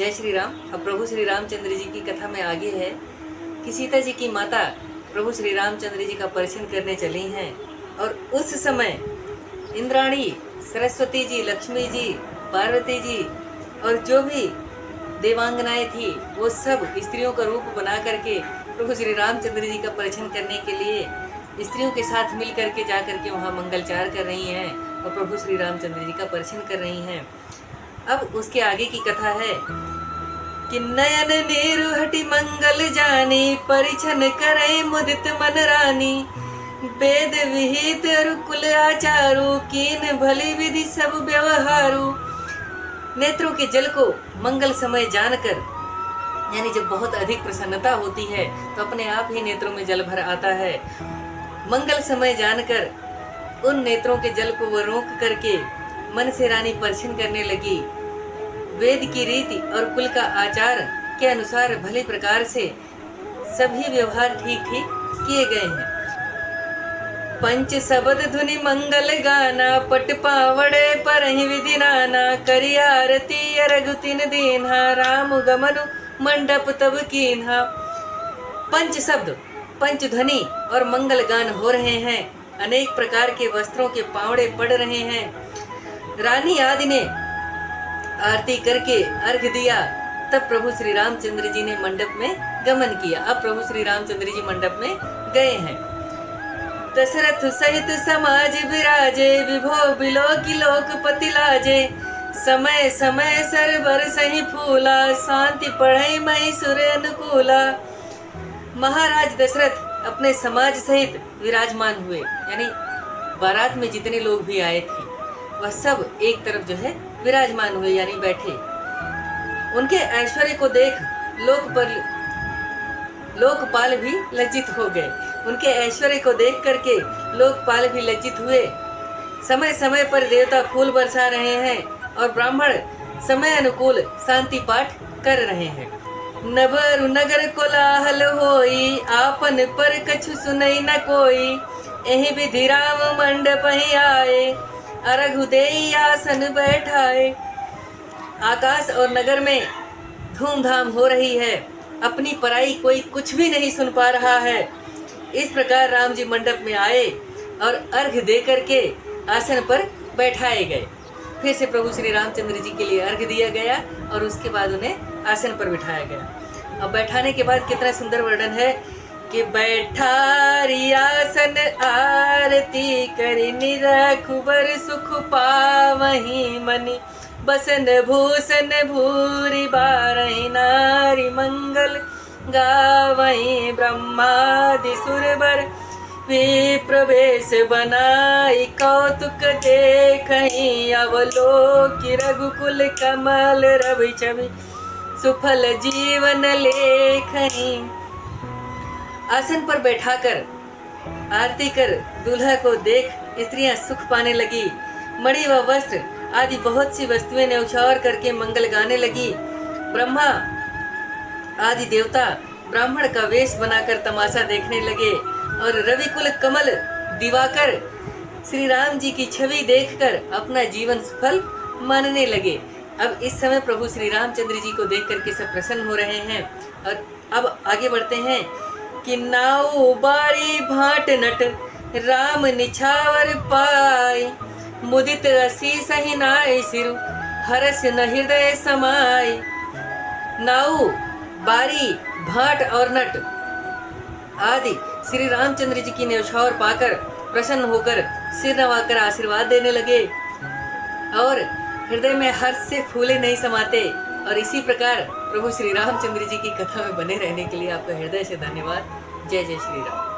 जय श्री राम। अब प्रभु श्री रामचंद्र जी की कथा में आगे है कि सीता जी की माता प्रभु श्री रामचंद्र जी का परिचय करने चली हैं और उस समय इंद्राणी, सरस्वती जी, लक्ष्मी जी, पार्वती जी और जो भी देवांगनाएं थी वो सब स्त्रियों का रूप बना करके प्रभु श्री रामचंद्र जी का परिचय करने के लिए स्त्रियों के साथ मिल करके जा करके वहाँ मंगलचार कर रही हैं और प्रभु श्री रामचंद्र जी का परिचय कर रही हैं। अब उसके आगे की कथा है कि नयन नीरु हटि मंगल जानी, परिछन करे मुदित मन रानी, वेद विहित कुल आचारू, कीन भली विधि सब व्यवहारू। नेत्रों के जल को मंगल समय जानकर, यानी जब बहुत अधिक प्रसन्नता होती है तो अपने आप ही नेत्रों में जल भर आता है। मंगल समय जानकर उन नेत्रों के जल को वह रोक करके मन से रानी परिछन करने लगी। वेद की रीति और कुल का आचार के अनुसार भले प्रकार से सभी व्यवहार ठीक ठीक किए गए हैं। पंच शब्द धुनि मंगल गाना, पट पावड़े पर ही विधि नाना, करी आरती रघुतिन दीन्हा, राम गमनु मंडप तब कीन्हा। पंच शब्द, पंच ध्वनि और मंगल गान हो रहे हैं। अनेक प्रकार के वस्त्रों के पावड़े पड़ रहे हैं। रानी आदि ने आरती करके अर्घ दिया। तब प्रभु श्री रामचंद्र जी ने मंडप में गमन किया। अब प्रभु श्री रामचंद्र जी मंडप में गए हैं। दशरथ सहित समाज विराजे, विभो बिलो की लोकपति लाजे, समय समय सरबर सही फूला, शांति पढ़ई मई सुर अनुकूला। महाराज दशरथ अपने समाज सहित विराजमान हुए, यानी बारात में जितने लोग भी आए थे वह सब एक तरफ जो है विराजमान हुए, यानी बैठे। उनके ऐश्वर्य को देख लोकपाल भी लज्जित हो गए। उनके ऐश्वर्य को देख करके लोकपाल भी लज्जित हुए। समय समय पर देवता फूल बरसा रहे हैं और ब्राह्मण समय अनुकूल शांति पाठ कर रहे हैं। नबर नगर कोलाहल होई, आपन पर कछु सुनई न कोई, एहि विधि राम मंडप ही आए, अर्घ देई आसन बैठाए। आकाश और नगर में धूमधाम हो रही है। अपनी पराई कोई कुछ भी नहीं सुन पा रहा है। इस प्रकार राम जी मंडप में आए और अर्घ दे करके आसन पर बैठाए गए। फिर से प्रभु श्री रामचंद्र जी के लिए अर्घ दिया गया और उसके बाद उन्हें आसन पर बिठाया गया। अब बैठाने के बाद कितना सुंदर वर्णन है कि बैठारी आसन आरती करी, निरखुबर सुख पावही मनि, बसन भूषण भूरि बारहि, नारी मंगल गावही, ब्रह्मादि सुरवर विप्रवेश बनाई, कौतुक देखहि, अवलोकि रघुकुल कमल रवि छवि, सुफल जीवन लेखहि। आसन पर बैठाकर आरती कर दूल्हा को देख स्त्रियां सुख पाने लगी। मणि व वस्त्र आदि बहुत सी वस्तुएं न्यौछावर करके मंगल गाने लगी। ब्रह्मा आदि देवता ब्राह्मण का वेश बनाकर तमाशा देखने लगे और रविकुल कमल दिवाकर श्री राम जी की छवि देखकर अपना जीवन सफल मानने लगे। अब इस समय प्रभु श्री रामचंद्र जी को देख करके सब प्रसन्न हो रहे हैं। और अब आगे बढ़ते हैं कि नाउ बारी भाट नट, राम निछावर पाई, मुदित असीस ही नाय सिरु, हरस न हृदय समाई। नाउ, बारी, भाट और नट आदि श्री रामचंद्र जी की न्यौछावर पाकर प्रसन्न होकर सिर नवाकर आशीर्वाद देने लगे और हृदय में हर्ष से फूले नहीं समाते। और इसी प्रकार प्रभु श्री रामचंद्र जी की कथा में बने रहने के लिए आपका हृदय से धन्यवाद। जय जय श्री राम।